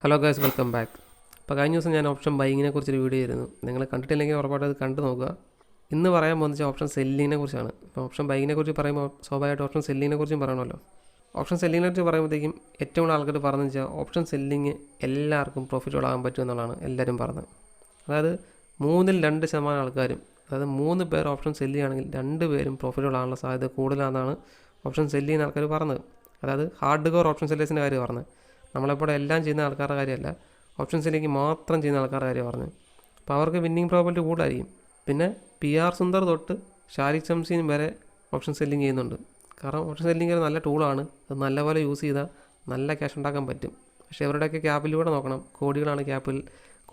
Hello guys, welcome back. അപ്പോൾ കഴിഞ്ഞ ദിവസം ഞാൻ ഓപ്ഷൻ ബൈങ്ങിനെ കുറിച്ചൊരു വീഡിയോ ആയിരുന്നു. നിങ്ങൾ കണ്ടിട്ടില്ലെങ്കിൽ ഉറപ്പായിട്ട് അത് കണ്ടു നോക്കുക. ഇന്ന് പറയാൻ പോകുന്നത് ഓപ്ഷൻ സെല്ലിങ്ങിനെ കുറിച്ചാണ്. ഇപ്പോൾ ഓപ്ഷൻ ബൈങ്ങിനെ കുറിച്ച് പറയുമ്പോൾ സ്വാഭാവികമായിട്ട് ഓപ്ഷൻ സെല്ലിങ്ങിനെ കുറിച്ചും പറയണമല്ലോ. ഓപ്ഷൻ സെല്ലിങ്ങിനെ കുറിച്ച് പറയുമ്പോഴത്തേക്കും ഏറ്റവും കൂടുതൽ ആൾക്കാർ പറഞ്ഞു വെച്ചാൽ ഓപ്ഷൻ സെല്ലിങ് എല്ലാവർക്കും പ്രോഫിറ്റബിൾ ആകാൻ പറ്റും എന്നുള്ളതാണ് എല്ലാവരും പറഞ്ഞത്. അതായത് 2% ആൾക്കാരും, അതായത് 3 പേർ ഓപ്ഷൻ സെല്ല് ചെയ്യുകയാണെങ്കിൽ 2 പേരും പ്രോഫിറ്റബിൾ ആകാനുള്ള സാധ്യത കൂടുതലാണെന്നാണ് ഓപ്ഷൻ സെല്ല് ചെയ്യുന്ന ആൾക്കാർ പറഞ്ഞത്. അതായത് ഹാർഡ് കോർ ഓപ്ഷൻ സെല്ലേഴ്സിൻ്റെ കാര്യം പറഞ്ഞത്. നമ്മളെപ്പോഴും എല്ലാം ചെയ്യുന്ന ആൾക്കാരുടെ കാര്യമല്ല, ഓപ്ഷൻ സെല്ലിങ് മാത്രം ചെയ്യുന്ന ആൾക്കാരുടെ കാര്യം പറഞ്ഞത്. അപ്പോൾ അവർക്ക് വിന്നിങ് പ്രോബിലിറ്റി കൂടുതലായിരിക്കും. പിന്നെ PR സുന്ദർ തൊട്ട് ഷാരിഖ് ശംസീൻ വരെ ഓപ്ഷൻ സെല്ലിങ് ചെയ്യുന്നുണ്ട്. കാരണം ഓപ്ഷൻ സെല്ലിങ് ഒരു നല്ല ടൂളാണ്. അത് നല്ലപോലെ യൂസ് ചെയ്താൽ നല്ല ക്യാഷ് ഉണ്ടാക്കാൻ പറ്റും. പക്ഷേ അവരുടെയൊക്കെ ക്യാപ്പിലൂടെ നോക്കണം.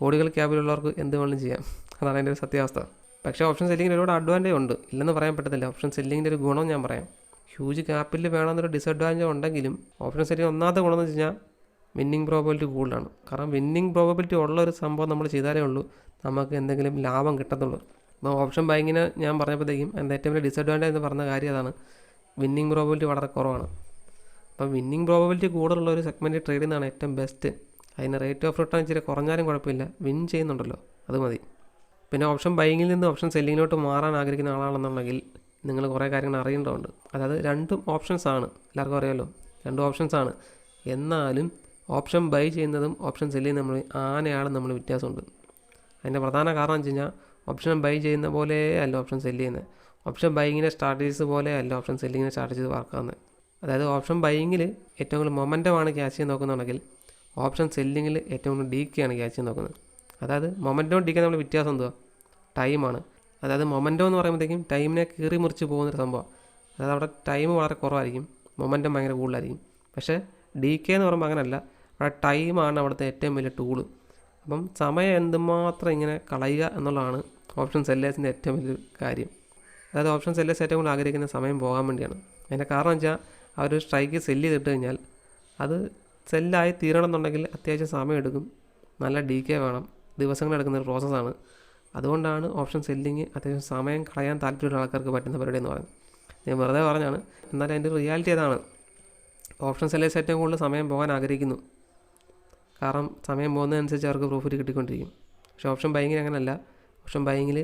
കോടികൾ ക്യാപ്പിലുള്ളവർക്ക് എന്ത് വേണമെങ്കിലും ചെയ്യാം. അതാണ് എൻ്റെ ഒരു സത്യാവസ്ഥ. പക്ഷേ ഓപ്ഷൻ സെല്ലിങ്ങിന് ഒരുപാട് അഡ്വാൻറ്റേജ് ഉണ്ട്, ഇല്ലെന്ന് പറയാൻ പറ്റത്തില്ല. ഓപ്ഷൻ സെല്ലിങ്ങിൻ്റെ ഒരു ഗുണം ഞാൻ പറയാം. ഹ്യൂജ് ക്യാപ്പിൽ വേണമെന്നൊരു ഡിസഡ്വാൻറ്റേജ് ഉണ്ടെങ്കിലും ഓപ്ഷൻ സെല്ലിങ് ഒന്നാമത്തെ ഗുണമെന്ന് വെച്ച് കഴിഞ്ഞാൽ വിന്നിങ് പ്രോബബിലിറ്റി കൂടുതലാണ്. കാരണം വിന്നിങ് പ്രോബബിലിറ്റി ഉള്ളൊരു സംഭവം നമ്മൾ ചെയ്താലേ ഉള്ളൂ നമുക്ക് എന്തെങ്കിലും ലാഭം കിട്ടത്തുള്ളൂ. അപ്പോൾ ഓപ്ഷൻ ബൈങ്ങിന് ഞാൻ പറഞ്ഞപ്പോഴത്തേക്കും എൻ്റെ ഏറ്റവും വലിയ ഡിസഡ്വാൻറ്റേജ് എന്ന് പറഞ്ഞ കാര്യം അതാണ്. വിന്നിങ് പ്രോബബിലിറ്റി വളരെ കുറവാണ്. അപ്പോൾ വിന്നിങ് പ്രോബബിലിറ്റി കൂടുതലുള്ള ഒരു സെഗ്മെൻറ്റ് ട്രേഡ് ചെയ്യുന്നതാണ് ഏറ്റവും ബെസ്റ്റ്. അതിന് റേറ്റ് ഓഫ് റിട്ടേൺ ഇച്ചിരി കുറഞ്ഞാലും കുഴപ്പമില്ല, വിൻ ചെയ്യുന്നുണ്ടല്ലോ, അത് മതി. പിന്നെ ഓപ്ഷൻ ബൈങ്ങിൽ നിന്ന് ഓപ്ഷൻ സെല്ലിങ്ങിലോട്ട് മാറാൻ ആഗ്രഹിക്കുന്ന ആളാണെന്നുണ്ടെങ്കിൽ നിങ്ങൾ കുറേ കാര്യങ്ങൾ അറിയേണ്ടതുണ്ട്. അതായത് രണ്ടും ഓപ്ഷൻസാണ്, എല്ലാവർക്കും അറിയാമല്ലോ, 2 ഓപ്ഷൻസാണ്. എന്നാലും ഓപ്ഷൻ ബൈ ചെയ്യുന്നതും ഓപ്ഷൻ സെല്ല് ചെയ്യുന്നതും ആനയാളും നമ്മൾ വ്യത്യാസമുണ്ട്. അതിൻ്റെ പ്രധാന കാരണം എന്ന് വെച്ച് കഴിഞ്ഞാൽ ഓപ്ഷൻ ബൈ ചെയ്യുന്ന പോലെ അല്ല ഓപ്ഷൻ സെല്ല് ചെയ്യുന്നത്. ഓപ്ഷൻ ബൈങ്ങിൻ്റെ സ്ട്രാറ്റജീസ് പോലെ അല്ല ഓപ്ഷൻ സെല്ലിങ്ങിൻ്റെ സ്ട്രാറ്റജീസ് വർക്കാവുന്നത്. അതായത് ഓപ്ഷൻ ബൈങ്ങിൽ ഏറ്റവും കൂടുതൽ മൊമെൻറ്റമാണ് ക്യാച്ച് ചെയ്യാൻ നോക്കുന്നുണ്ടെങ്കിൽ ഓപ്ഷൻ സെല്ലിങ്ങിൽ ഏറ്റവും കൂടുതൽ ഡീക്കാണ് ക്യാച്ച് ചെയ്യാൻ നോക്കുന്നത്. അതായത് മൊമെൻറ്റവും ഡീക്കാൻ നമ്മൾ വ്യത്യാസം എന്തുവാ? ടൈമാണ്. അതായത് മൊമെൻറ്റം എന്ന് പറയുമ്പോഴത്തേക്കും ടൈമിനെ കീറി മുറിച്ച് പോകുന്നൊരു സംഭവം. അതായത് അവിടെ ടൈം വളരെ കുറവായിരിക്കും, മൊമെൻറ്റം ഭയങ്കര കൂടുതലായിരിക്കും. പക്ഷേ DK എന്ന് പറയുമ്പോൾ അങ്ങനെയല്ല, അവിടെ ടൈമാണ് അവിടുത്തെ ഏറ്റവും വലിയ ടൂള്. അപ്പം സമയം എന്തുമാത്രം ഇങ്ങനെ കളയുക എന്നുള്ളതാണ് ഓപ്ഷൻ സെല്ലേഴ്സിൻ്റെ ഏറ്റവും വലിയ കാര്യം. അതായത് ഓപ്ഷൻ സെല്ലേഴ്സ് ഏറ്റവും കൂടുതൽ ആഗ്രഹിക്കുന്ന സമയം പോകാൻ വേണ്ടിയാണ്. അതിൻ്റെ കാരണം വെച്ചാൽ അവർ സ്ട്രൈക്ക് സെല്ല് ചെയ്തിട്ട് കഴിഞ്ഞാൽ അത് സെല്ലായി തീരണം എന്നുണ്ടെങ്കിൽ അത്യാവശ്യം സമയം എടുക്കും, നല്ല DK വേണം, ദിവസങ്ങളെടുക്കുന്ന ഒരു പ്രോസസ്സാണ്. അതുകൊണ്ടാണ് ഓപ്ഷൻ സെല്ലിങ് അത്യാവശ്യം സമയം കളയാൻ താല്പര്യമുള്ള ആൾക്കാർക്ക് പറ്റുന്ന പരിപാടി എന്ന് പറയുന്നത്. ഞാൻ വെറുതെ പറഞ്ഞാണ്, എന്നാലും അതിൻ്റെ റിയാലിറ്റി അതാണ്. ഓപ്ഷൻ സെല്ലേഴ്സ് ഏറ്റവും കൂടുതൽ സമയം പോകാൻ ആഗ്രഹിക്കുന്നു. കാരണം സമയം പോകുന്നതനുസരിച്ച് അവർക്ക് പ്രോഫിറ്റ് കിട്ടിക്കൊണ്ടിരിക്കും. പക്ഷേ ഓപ്ഷൻ ബൈങ്ങിൽ അങ്ങനെയല്ല. ഓപ്ഷൻ ബൈങ്ങിൽ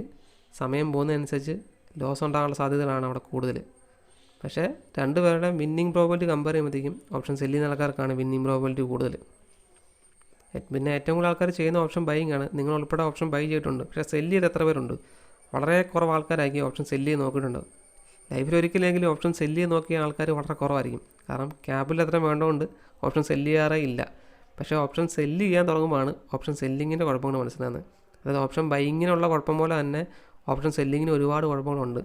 സമയം പോകുന്നതനുസരിച്ച് ലോസ് ഉണ്ടാകാനുള്ള സാധ്യതകളാണ് അവിടെ കൂടുതൽ. പക്ഷേ 2 പേരുടെ വിന്നിങ് പ്രോബിലിറ്റി കമ്പയർ ചെയ്യുമ്പോഴത്തേക്കും ഓപ്ഷൻ സെല്ല് ചെയ്യുന്ന ആൾക്കാർക്കാണ് വിന്നിങ് പ്രോബിലിറ്റി കൂടുതൽ. പിന്നെ ഏറ്റവും കൂടുതൽ ആൾക്കാർ ചെയ്യുന്ന ഓപ്ഷൻ ബൈങ് ആണ്. നിങ്ങൾ ഉൾപ്പെടെ ഓപ്ഷൻ ബൈ ചെയ്തിട്ടുണ്ട്, പക്ഷേ സെല്ല് ചെയ്ത് എത്ര പേരുണ്ട്? വളരെ കുറവ് ആൾക്കാരായിരിക്കും ഓപ്ഷൻ സെല്ല് ചെയ്ത് നോക്കിയിട്ടുണ്ട്. ലൈഫിൽ ഒരിക്കലെങ്കിലും ഓപ്ഷൻ സെല്ല് ചെയ്ത് നോക്കിയ ആൾക്കാർ വളരെ കുറവായിരിക്കും. കാരണം ക്യാപിൽ അത്ര വേണ്ടതുകൊണ്ട് ഓപ്ഷൻ സെല്ല് ചെയ്യാറേ ഇല്ല. പക്ഷേ ഓപ്ഷൻ സെല്ല് ചെയ്യാൻ തുടങ്ങുമ്പോഴാണ് ഓപ്ഷൻ സെല്ലിങ്ങിൻ്റെ കുഴപ്പങ്ങൾ മനസ്സിലാകുന്നത്. അതായത് ഓപ്ഷൻ ബൈങ്ങിനുള്ള കുഴപ്പം പോലെ തന്നെ ഓപ്ഷൻ സെല്ലിങ്ങിന് ഒരുപാട് കുഴപ്പങ്ങളുണ്ട്.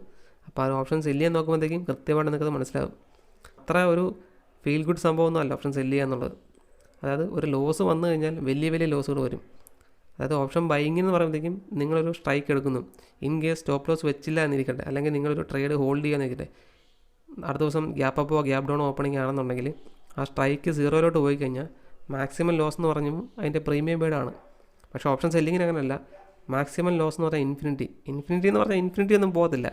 അപ്പോൾ ആ ഓപ്ഷൻ സെല്ല് ചെയ്യാൻ നോക്കുമ്പോഴത്തേക്കും കൃത്യമായിട്ട് നിങ്ങൾക്കത് മനസ്സിലാകും. അത്ര ഒരു ഫീൽ ഗുഡ് സംഭവമൊന്നും അല്ല ഓപ്ഷൻ സെല്ല് ചെയ്യുക എന്നുള്ളത്. അതായത് ഒരു ലോസ് വന്നു കഴിഞ്ഞാൽ വലിയ വലിയ ലോസുകൾ വരും. അതായത് ഓപ്ഷൻ ബൈങ്ങിങ് എന്ന് പറയുമ്പോഴത്തേക്കും നിങ്ങളൊരു സ്ട്രൈക്ക് എടുക്കുന്നു, ഇൻ കേസ് സ്റ്റോപ്പ് ലോസ് വെച്ചില്ല എന്നിരിക്കട്ടെ, അല്ലെങ്കിൽ നിങ്ങളൊരു ട്രേഡ് ഹോൾഡ് ചെയ്യാന്നിരിക്കട്ടെ, അടുത്ത ദിവസം ഗ്യാപ്പ് അപ്പോ ഗ്യാപ്പ് ഡൗൺ ഓപ്പണിംഗ് ആണെന്നുണ്ടെങ്കിൽ ആ സ്ട്രൈക്ക് 0 പോയി കഴിഞ്ഞാൽ മാക്സിമം ലോസ് എന്ന് പറഞ്ഞു അതിൻ്റെ പ്രീമിയം ബേഡാണ്. പക്ഷേ ഓപ്ഷൻ സെല്ലിങ്ങിന് അങ്ങനെയല്ല. മാക്സിമം ലോസ് എന്ന് പറഞ്ഞാൽ ഇൻഫിനിറ്റി എന്ന് പറഞ്ഞാൽ ഇൻഫിനിറ്റി ഒന്നും പോകത്തില്ല.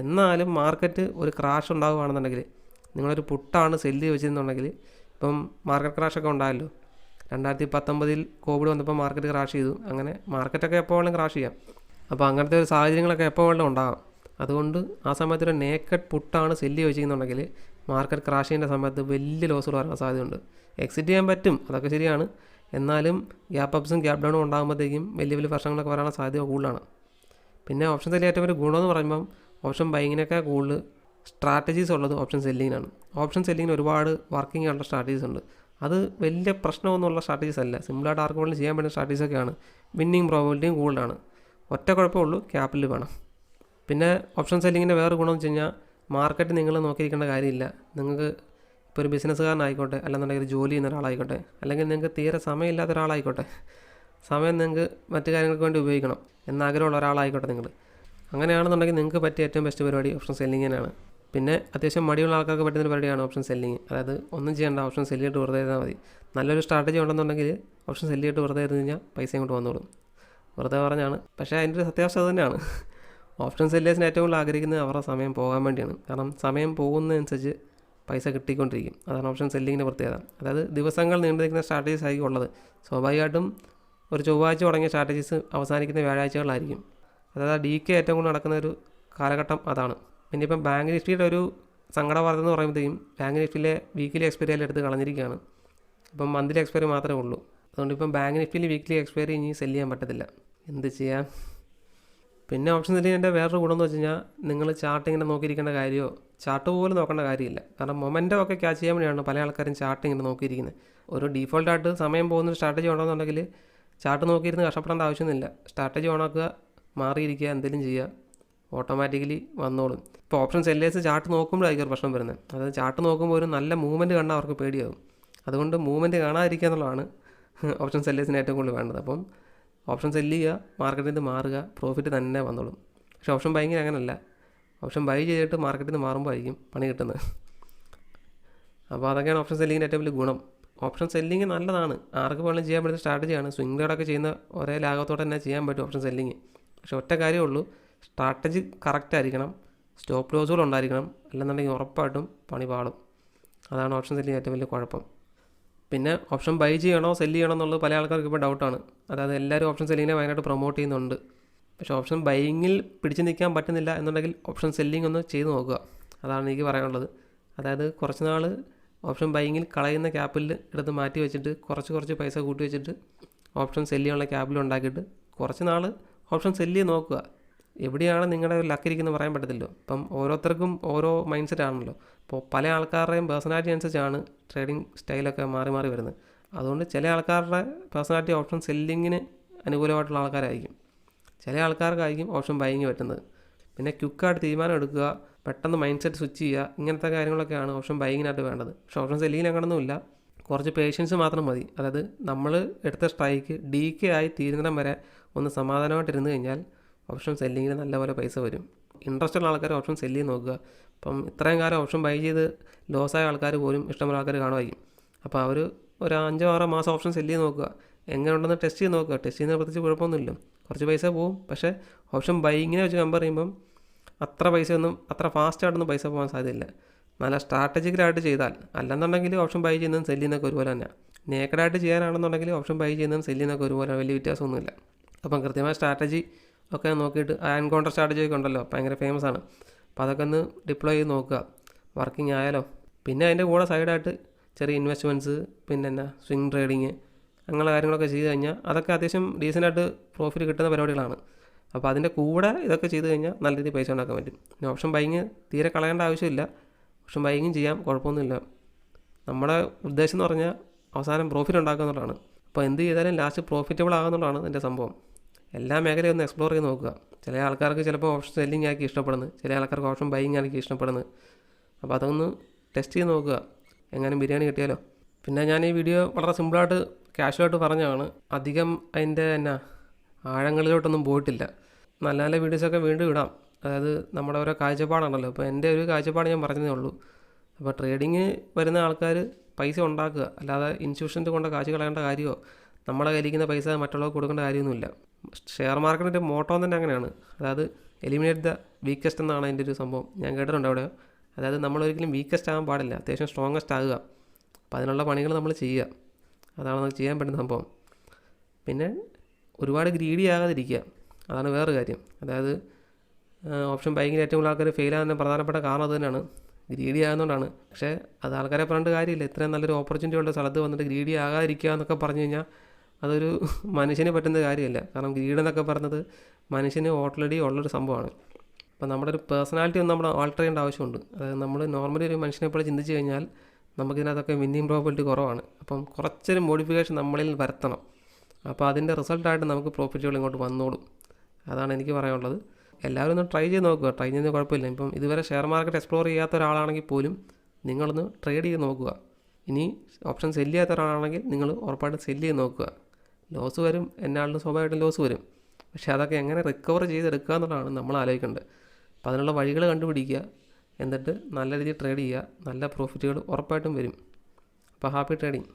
എന്നാലും മാർക്കറ്റ് ഒരു ക്രാഷ് ഉണ്ടാവുകയാണെന്നുണ്ടെങ്കിൽ, നിങ്ങളൊരു പുട്ടാണ് സെല്ല് വെച്ചിരുന്നുണ്ടെങ്കിൽ, ഇപ്പം മാർക്കറ്റ് ക്രാഷൊക്കെ ഉണ്ടായല്ലോ, 2019 കോവിഡ് വന്നപ്പോൾ മാർക്കറ്റ് ക്രാഷ് ചെയ്തു. അങ്ങനെ മാർക്കറ്റൊക്കെ എപ്പോൾ വേണമെങ്കിലും ക്രാഷ് ചെയ്യാം. അപ്പോൾ അങ്ങനത്തെ ഒരു സാഹചര്യങ്ങളൊക്കെ എപ്പോൾ വേണമെങ്കിലും ഉണ്ടാകാം. അതുകൊണ്ട് ആ സമയത്ത് ഒരു നേക്കഡ് പുട്ടാണ് സെല്ല് വെച്ചിരുന്നുണ്ടെങ്കിൽ മാർക്കറ്റ് ക്രാഷ് ചെയ്യുന്ന സമയത്ത് വലിയ ലോസുകൾ വരാൻ സാധ്യതയുണ്ട്. എക്സിറ്റ് ചെയ്യാൻ പറ്റും, അതൊക്കെ ശരിയാണ്. എന്നാലും ഗ്യാപ്പ് അപ്സും ഗ്യാപ്പ് ഡൗണും ഉണ്ടാകുമ്പോഴത്തേക്കും വലിയ വലിയ പ്രശ്നങ്ങളൊക്കെ വരാനുള്ള സാധ്യത കൂടുതലാണ്. പിന്നെ ഓപ്ഷൻ സെല്ലിൽ ഏറ്റവും വലിയ ഗുണമെന്ന് പറയുമ്പം ഓപ്ഷൻ ബൈങ്ങിനൊക്കെ കൂടുതൽ സ്ട്രാറ്റജീസ് ഉള്ളത് ഓപ്ഷൻ സെല്ലിങ്ങിനാണ്. ഓപ്ഷൻ സെല്ലിങ്ങിന് ഒരുപാട് വർക്കിംഗ് ആയിട്ടുള്ള സ്ട്രാറ്റജീസ് ഉണ്ട്. അത് വലിയ പ്രശ്നമൊന്നുമുള്ള സ്ട്രാറ്റജീസ് അല്ല, സിമ്പിളായിട്ട് ആർക്കും വേണ്ടി ചെയ്യാൻ പറ്റുന്ന സ്ട്രാറ്റജീസൊക്കെയാണ്. വിന്നിങ് പ്രോബബിലിറ്റിയും കൂടുതലാണ്. ഒറ്റ കുഴപ്പമുള്ളൂ, ക്യാപിറ്റൽ വേണം. പിന്നെ ഓപ്ഷൻ സെല്ലിങ്ങിൻ്റെ വേറെ ഗുണമെന്ന് വെച്ച് കഴിഞ്ഞാൽ മാർക്കറ്റ് നിങ്ങൾ നോക്കിയിരിക്കേണ്ട കാര്യമില്ല. നിങ്ങൾക്ക് ഇപ്പോൾ ഒരു ബിസിനസ്സുകാരനായിക്കോട്ടെ, അല്ലെന്നുണ്ടെങ്കിൽ ഒരു ജോലി ചെയ്യുന്ന ഒരാളായിക്കോട്ടെ, അല്ലെങ്കിൽ നിങ്ങൾക്ക് തീരെ സമയമില്ലാത്ത ഒരാളായിക്കോട്ടെ, സമയം നിങ്ങൾക്ക് മറ്റു കാര്യങ്ങൾക്ക് വേണ്ടി ഉപയോഗിക്കണം എന്നാഗ്രഹമുള്ള ഒരാളായിക്കോട്ടെ നിങ്ങൾ, അങ്ങനെയാണെന്നുണ്ടെങ്കിൽ നിങ്ങൾക്ക് പറ്റിയ ഏറ്റവും ബെസ്റ്റ് പരിപാടി ഓപ്ഷൻ സെല്ലിങ് തന്നെയാണ്. പിന്നെ അത്യാവശ്യം മടിയുള്ള ആൾക്കാർക്ക് പറ്റുന്ന പരിപാടിയാണ് ഓപ്ഷൻ സെല്ലിങ്. അതായത് ഒന്നും ചെയ്യേണ്ട, ഓപ്ഷൻ സെല്ല് ചെയ്തിട്ട് വെറുതെ ഇരുന്നാൽ മതി. നല്ലൊരു സ്ട്രാറ്റജി ഉണ്ടെന്നുണ്ടെങ്കിൽ ഓപ്ഷൻ സെല്ല് ചെയ്തിട്ട് വെറുതെ ഇരുന്ന് കഴിഞ്ഞാൽ പൈസ ഇങ്ങോട്ട് വന്നോളും. വെറുതെ പറഞ്ഞാണ്, പക്ഷേ അതിൻ്റെ ഒരു സത്യാവസ്ഥ തന്നെയാണ്. ഓപ്ഷൻ സെല്ലേഴ്സിന് ഏറ്റവും കൂടുതൽ ആഗ്രഹിക്കുന്നത് അവരുടെ സമയം പോകാൻ വേണ്ടിയാണ്. കാരണം സമയം പോകുന്നതനുസരിച്ച് പൈസ കിട്ടിക്കൊണ്ടിരിക്കും. അതാണ് ഓപ്ഷൻ സെല്ലിങ്ങിൻ്റെ പ്രത്യേകത. അതായത് ദിവസങ്ങൾ നീണ്ടു നിൽക്കുന്ന സ്ട്രാറ്റജീസ് ആയിരിക്കും ഉള്ളത്. സ്വാഭാവികമായിട്ടും ഒരു ചൊവ്വാഴ്ച തുടങ്ങിയ സ്ട്രാറ്റജീസ് അവസാനിക്കുന്ന വ്യാഴാഴ്ചകളായിരിക്കും. അതായത് DK ഏറ്റവും കൂടുതൽ നടക്കുന്ന ഒരു കാലഘട്ടം അതാണ്. പിന്നെ ഇപ്പം ബാങ്ക് നിഫ്റ്റിയുടെ ഒരു സങ്കട വാർത്ത എന്ന് പറയുമ്പോഴത്തേക്കും ബാങ്ക് നിഫ്റ്റിയിലെ വീക്കിലി എക്സ്പയറി എല്ലാം എടുത്ത് കളഞ്ഞിരിക്കുകയാണ്. ഇപ്പം മന്ത്ലി എക്സ്പയറി മാത്രമേ ഉള്ളൂ. അതുകൊണ്ട് ഇപ്പം ബാങ്ക് നിഫ്റ്റിയിൽ വീക്കിലി എക്സ്പയറി ഇനി സെല്ല് ചെയ്യാൻ പറ്റത്തില്ല. എന്ത് ചെയ്യാം? പിന്നെ ഓപ്ഷൻ സെല്ലിങ്ങിൻ്റെ വേറൊരു ഗുണം എന്ന് വെച്ച് കഴിഞ്ഞാൽ നിങ്ങൾ ചാർട്ട് ഇങ്ങനെ നോക്കിയിരിക്കേണ്ട കാര്യമോ ചാർട്ട് പോലും നോക്കേണ്ട കാര്യമില്ല. കാരണം മൊമെൻറ്റം ഒക്കെ ക്യാച്ച് ചെയ്യാൻ വേണ്ടിയാണ് പല ആൾക്കാരും ചാർട്ട് ഇങ്ങനെ നോക്കിയിരിക്കുന്നത്. ഒരു ഡീഫോൾട്ടായിട്ട് സമയം പോകുന്നൊരു സ്ട്രാറ്റജി ഉണ്ടെന്നുണ്ടെങ്കിൽ ചാർട്ട് നോക്കിയിരുന്ന് കഷ്ടപ്പെടേണ്ട ആവശ്യമൊന്നുമില്ല. സ്ട്രാറ്റജി ഓണാക്കുക, മാറിയിരിക്കുക, എന്തെങ്കിലും ചെയ്യുക, ഓട്ടോമാറ്റിക്കലി വന്നോളും. ഇപ്പോൾ ഓപ്ഷൻ സെല്ലേഴ്സ് ചാർട്ട് നോക്കുമ്പോഴായിരിക്കും ഒരു പ്രശ്നം വരുന്നത്. അതായത് ചാർട്ട് നോക്കുമ്പോൾ ഒരു നല്ല മൂവ്മെൻറ്റ് കണ്ടാൽ അവർക്ക് പേടിയാകും. അതുകൊണ്ട് മൂവ്മെൻറ്റ് കാണാതിരിക്കുക എന്നുള്ളതാണ് ഓപ്ഷൻ സെല്ലേഴ്സിന് ഏറ്റവും കൂടുതൽ വേണ്ടത്. അപ്പം ഓപ്ഷൻ സെല്ല് ചെയ്യുക, മാർക്കറ്റിൽ നിന്ന് മാറുക, പ്രോഫിറ്റ് തന്നെ വന്നോളും. പക്ഷേ ഓപ്ഷൻ ബൈങ്ങിന് അങ്ങനെയല്ല. ഓപ്ഷൻ ബൈ ചെയ്തിട്ട് മാർക്കറ്റിൽ നിന്ന് മാറുമ്പോഴായിരിക്കും പണി കിട്ടുന്നത്. അപ്പോൾ അതൊക്കെയാണ് ഓപ്ഷൻ സെല്ലിങ്ങിൻ്റെ ഏറ്റവും വലിയ ഗുണം. ഓപ്ഷൻ സെല്ലിങ് നല്ലതാണ്, ആർക്ക് വേണമെങ്കിലും ചെയ്യാൻ പറ്റുന്ന സ്ട്രാറ്റജിയാണ്. സ്വിംഗ് ട്രേഡൊക്കെ ചെയ്യുന്ന ഒരേ ലാഭത്തോടെ തന്നെ ചെയ്യാൻ പറ്റും ഓപ്ഷൻ സെല്ലിങ്. പക്ഷേ ഒറ്റ കാര്യമുള്ളൂ, സ്ട്രാറ്റജി കറക്റ്റ് ആയിരിക്കണം, സ്റ്റോപ്പ് ലോസുകൾ ഉണ്ടായിരിക്കണം, അല്ലെന്നുണ്ടെങ്കിൽ ഉറപ്പായിട്ടും പണി പാളും. അതാണ് ഓപ്ഷൻ സെല്ലിങ് ഏറ്റവും വലിയ കുഴപ്പം. പിന്നെ ഓപ്ഷൻ ബൈ ചെയ്യണോ സെല്ല് ചെയ്യണോ എന്നുള്ളത് പല ആൾക്കാർക്ക് ഇപ്പോൾ ഡൗട്ടാണ്. അതായത് എല്ലാവരും ഓപ്ഷൻ സെല്ലിങ്ങിനെ ഭയങ്കരമായിട്ട് പ്രൊമോട്ട് ചെയ്യുന്നുണ്ട്. പക്ഷേ ഓപ്ഷൻ ബൈങ്ങിൽ പിടിച്ച് നിൽക്കാൻ പറ്റുന്നില്ല എന്നുണ്ടെങ്കിൽ ഓപ്ഷൻ സെല്ലിംഗ് ഒന്ന് ചെയ്ത് നോക്കുക. അതാണ് എനിക്ക് പറയാനുള്ളത്. അതായത് കുറച്ച് നാൾ ഓപ്ഷൻ ബൈങ്ങിൽ കളയുന്ന ക്യാപ്പിൽ എടുത്ത് മാറ്റി വെച്ചിട്ട് കുറച്ച് പൈസ കൂട്ടി വെച്ചിട്ട് ഓപ്ഷൻ സെല്ല് ചെയ്യാനുള്ള ക്യാപിൽ ഉണ്ടാക്കിയിട്ട് കുറച്ച് നാൾ ഓപ്ഷൻ സെല്ല് ചെയ്ത് നോക്കുക. എവിടെയാണ് നിങ്ങളുടെ ലക്കിരിക്കുന്നത് പറയാൻ പറ്റത്തില്ലോ. ഇപ്പം ഓരോരുത്തർക്കും ഓരോ മൈൻഡ് സെറ്റ് ആണല്ലോ. അപ്പോൾ പല ആൾക്കാരുടെയും പേഴ്സണാലിറ്റി അനുസരിച്ചാണ് ട്രേഡിംഗ് സ്റ്റൈലൊക്കെ മാറി മാറി വരുന്നത്. അതുകൊണ്ട് ചില ആൾക്കാരുടെ പേഴ്സണാലിറ്റി ഓപ്ഷൻ സെല്ലിങ്ങിന് അനുകൂലമായിട്ടുള്ള ആൾക്കാരായിരിക്കും, ചില ആൾക്കാർക്കായിരിക്കും ഓപ്ഷൻ ബൈയിങ് പറ്റുന്നത്. പിന്നെ ക്വിക്കായിട്ട് തീരുമാനം എടുക്കുക, പെട്ടെന്ന് മൈൻഡ് സെറ്റ് സ്വിച്ച് ചെയ്യുക, ഇങ്ങനത്തെ കാര്യങ്ങളൊക്കെയാണ് ഓപ്ഷൻ ബൈയിങ്ങിനായിട്ട് വേണ്ടത്. പക്ഷേ ഓപ്ഷൻ സെല്ലിങ്ങിന് അങ്ങനെയൊന്നുമില്ല, കുറച്ച് പേഷ്യൻസ് മാത്രം മതി. അതായത് നമ്മൾ എടുത്ത സ്ട്രൈക്ക് DK ആയി തീരുന്നിടം വരെ ഒന്ന് സമാധാനമായിട്ടിരുന്ന് കഴിഞ്ഞാൽ ഓപ്ഷൻ സെല്ലിങ്ങിന് നല്ലപോലെ പൈസ വരും. ഇൻട്രസ്റ്റ് ഉള്ള ആൾക്കാർ ഓപ്ഷൻ സെല്ല് ചെയ്ത് നോക്കുക. അപ്പം ഇത്രയും കാലം ഓപ്ഷൻ ബൈ ചെയ്ത് ലോസായ ആൾക്കാർ പോലും ഇഷ്ടംപോലെ ആൾക്കാർ കാണുമായിരിക്കും. അപ്പോൾ അവർ ഒരു 5-6 മാസം ഓപ്ഷൻ സെല്ല് ചെയ്ത് നോക്കുക, എങ്ങനെ ഉണ്ടെന്ന് ടെസ്റ്റ് ചെയ്ത് നോക്കുക. ടെസ്റ്റ് ചെയ്യുന്ന പ്രത്യേകിച്ച് കുഴപ്പമൊന്നുമില്ല, കുറച്ച് പൈസ പോവും. പക്ഷേ ഓപ്ഷൻ ബൈങ്ങിനെ വെച്ച് കമ്പയർ ചെയ്യുമ്പം അത്ര ഫാസ്റ്റായിട്ടൊന്നും പൈസ പോകാൻ സാധ്യതയില്ല. നല്ല സ്ട്രാറ്റജിക്കലായിട്ട് ചെയ്താൽ. അല്ലെന്നുണ്ടെങ്കിൽ ഓപ്ഷൻ ബൈ ചെയ്യുന്നതും സെല്ല് ചെയ്യുന്നതൊക്കെ ഒരുപോലെ തന്നെ. നേക്കഡായിട്ട് ചെയ്യാനാണെന്നുണ്ടെങ്കിൽ ഓപ്ഷൻ ബൈ ചെയ്യുന്നതും സെല്ല് ചെയ്യുന്നതൊക്കെ ഒരുപോലെ, വലിയ വ്യത്യാസമൊന്നുമില്ല. അപ്പം കൃത്യമായ സ്ട്രാറ്റജി ഒക്കെ നോക്കിയിട്ട് എൻകൗണ്ടർ സ്ട്രാറ്റജി ഒക്കെ ഉണ്ടല്ലോ, ഭയങ്കര ഫേമസ് ആണ്. അപ്പോൾ അതൊക്കെ ഒന്ന് ഡിപ്ലോയ് ചെയ്ത് നോക്കുക, വർക്കിംഗ് ആയാലോ. പിന്നെ അതിൻ്റെ കൂടെ സൈഡായിട്ട് ചെറിയ ഇൻവെസ്റ്റ്മെൻറ്റ്സ്, പിന്നെ എന്നാ സ്വിംഗ് ട്രേഡിങ്, അങ്ങനെ കാര്യങ്ങളൊക്കെ ചെയ്ത് കഴിഞ്ഞാൽ അതൊക്കെ അത്യാവശ്യം ഡീസൻ്റായിട്ട് പ്രോഫിറ്റ് കിട്ടുന്ന പരിപാടികളാണ്. അപ്പോൾ അതിൻ്റെ കൂടെ ഇതൊക്കെ ചെയ്ത് കഴിഞ്ഞാൽ നല്ല രീതിയിൽ പൈസ ഉണ്ടാക്കാൻ പറ്റും. പിന്നെ ഓപ്ഷൻ ബൈയിങ് തീരെ കളയേണ്ട ആവശ്യമില്ല, ഓപ്ഷൻ ബൈയിങ്ങും ചെയ്യാം, കുഴപ്പമൊന്നുമില്ല. നമ്മുടെ ഉദ്ദേശം എന്ന് പറഞ്ഞാൽ അവസാനം പ്രോഫിറ്റ് ഉണ്ടാക്കുക എന്നുള്ളതാണ്. അപ്പോൾ എന്ത് ചെയ്താലും ലാസ്റ്റ് പ്രോഫിറ്റബിൾ ആകുന്നുള്ളതാണ് എൻ്റെ സംഭവം. എല്ലാ മേഖലയും ഒന്ന് എക്സ്പ്ലോർ ചെയ്ത് നോക്കുക. ചില ആൾക്കാർക്ക് ചിലപ്പോൾ ഓപ്ഷൻ സെല്ലിംഗ് ആക്കി ഇഷ്ടപ്പെടുന്നത്, ചില ആൾക്കാർക്ക് ഓപ്ഷൻ ബൈയിങ് ആക്കി ഇഷ്ടപ്പെടുന്നത്. അപ്പോൾ അതൊന്ന് ടെസ്റ്റ് ചെയ്ത് നോക്കുക, എങ്ങാനും ബിരിയാണി കിട്ടിയാലോ. പിന്നെ ഞാൻ ഈ വീഡിയോ വളരെ സിമ്പിളായിട്ട് കാഷ്വലായിട്ട് പറഞ്ഞതാണ്, അധികം അതിൻ്റെ ആഴങ്ങളിലോട്ടൊന്നും പോയിട്ടില്ല. നല്ല നല്ല വീഡിയോസൊക്കെ വീണ്ടും ഇടാം. അതായത് നമ്മുടെ ഓരോ കാഴ്ചപ്പാടാണല്ലോ. അപ്പോൾ എൻ്റെ ഒരു കാഴ്ചപ്പാട് ഞാൻ പറഞ്ഞതേ ഉള്ളൂ. അപ്പോൾ ട്രേഡിങ് വരുന്ന ആൾക്കാർ പൈസ ഉണ്ടാക്കുക, അല്ലാതെ ഇൻസ്റ്റിറ്റ്യൂഷൻ്റെ കൊണ്ട് കാശ് കളയേണ്ട കാര്യമോ നമ്മളെ കയ്യിലിരിക്കുന്ന പൈസ മറ്റുള്ളവർക്ക് കൊടുക്കേണ്ട കാര്യമൊന്നുമില്ല. ഷെയർ മാർക്കറ്റിൻ്റെ മോട്ടോ തന്നെ അങ്ങനെയാണ്. അതായത് എലിമിനേറ്റ് ദ വീക്കസ്റ്റ് എന്നാണ് അതിൻ്റെ ഒരു സംഭവം, ഞാൻ കേട്ടിട്ടുണ്ട് അവിടെ. അതായത് നമ്മളൊരിക്കലും വീക്കസ്റ്റ് ആകാൻ പാടില്ല, അത്യാവശ്യം സ്ട്രോങ്ങസ്റ്റ് ആകുക. അപ്പോൾ അതിനുള്ള പണികൾ നമ്മൾ ചെയ്യുക, അതാണ് നമുക്ക് ചെയ്യാൻ പറ്റുന്ന സംഭവം. പിന്നെ ഒരുപാട് ഗ്രീഡി ആകാതിരിക്കുക, അതാണ് വേറൊരു കാര്യം. അതായത് ഓപ്ഷൻ ബൈങ്ങിൽ ഏറ്റവും കൂടുതൽ ആൾക്കാർ ഫെയിൽ ആകുന്ന പ്രധാനപ്പെട്ട കാരണം അത് തന്നെയാണ്, ഗ്രീഡി ആകുന്നതുകൊണ്ടാണ്. പക്ഷേ അത് ആൾക്കാരെ പറഞ്ഞിട്ട് കാര്യമില്ല. ഇത്രയും നല്ലൊരു ഓപ്പർച്യൂണിറ്റി ഉള്ള സ്ഥലത്ത് വന്നിട്ട് ഗ്രീഡി ആകാതിരിക്കുക എന്നൊക്കെ പറഞ്ഞു കഴിഞ്ഞാൽ അതൊരു മനുഷ്യന് പറ്റുന്ന കാര്യമല്ല. കാരണം ഗ്രീഡ് എന്നൊക്കെ പറഞ്ഞത് മനുഷ്യന് ഓൾറെഡി ഉള്ളൊരു സംഭവമാണ്. അപ്പം നമ്മുടെ ഒരു പേഴ്സണാലിറ്റി ഒന്ന് നമ്മൾ ആൾട്ടർ ചെയ്യേണ്ട ആവശ്യമുണ്ട്. അതായത് നമ്മൾ നോർമലി ഒരു മനുഷ്യനെ പോലെ ചിന്തിച്ച് കഴിഞ്ഞാൽ നമുക്കിതിനകത്തൊക്കെ വിന്നിങ് പ്രോബിലിറ്റി കുറവാണ്. അപ്പം കുറച്ചൊരു മോഡിഫിക്കേഷൻ നമ്മളിൽ വരുത്തണം. അപ്പോൾ അതിൻ്റെ റിസൾട്ടായിട്ട് നമുക്ക് പ്രോഫിറ്റുകൾ ഇങ്ങോട്ട് വന്നോളും. അതാണ് എനിക്ക് പറയാനുള്ളത്. എല്ലാവരും ഒന്ന് ട്രൈ ചെയ്ത് നോക്കുക, ട്രൈ ചെയ്യുന്നത് കുഴപ്പമില്ല. ഇപ്പം ഇതുവരെ ഷെയർ മാർക്കറ്റ് എക്സ്പ്ലോർ ചെയ്യാത്ത ഒരാളാണെങ്കിൽ പോലും നിങ്ങളൊന്ന് ട്രേഡ് ചെയ്ത് നോക്കുക. ഇനി ഓപ്ഷൻ സെല്ല് ചെയ്യാത്ത ഒരാളാണെങ്കിൽ നിങ്ങൾ ഉറപ്പായിട്ടും സെല്ല് ചെയ്ത് നോക്കുക. ലോസ് വരും, എന്നാളും സ്വാഭാവികമായിട്ടും ലോസ് വരും. പക്ഷേ അതൊക്കെ എങ്ങനെ റിക്കവർ ചെയ്തെടുക്കുക എന്നുള്ളതാണ് നമ്മൾ ആലോചിക്കേണ്ടത്. അപ്പോൾ അതിനുള്ള വഴികൾ കണ്ടുപിടിക്കുക, എന്നിട്ട് നല്ല രീതിയിൽ ട്രേഡ് ചെയ്യുക, നല്ല പ്രോഫിറ്റുകൾ ഉറപ്പായിട്ടും വരും. അപ്പോൾ ഹാപ്പി ട്രേഡിങ്.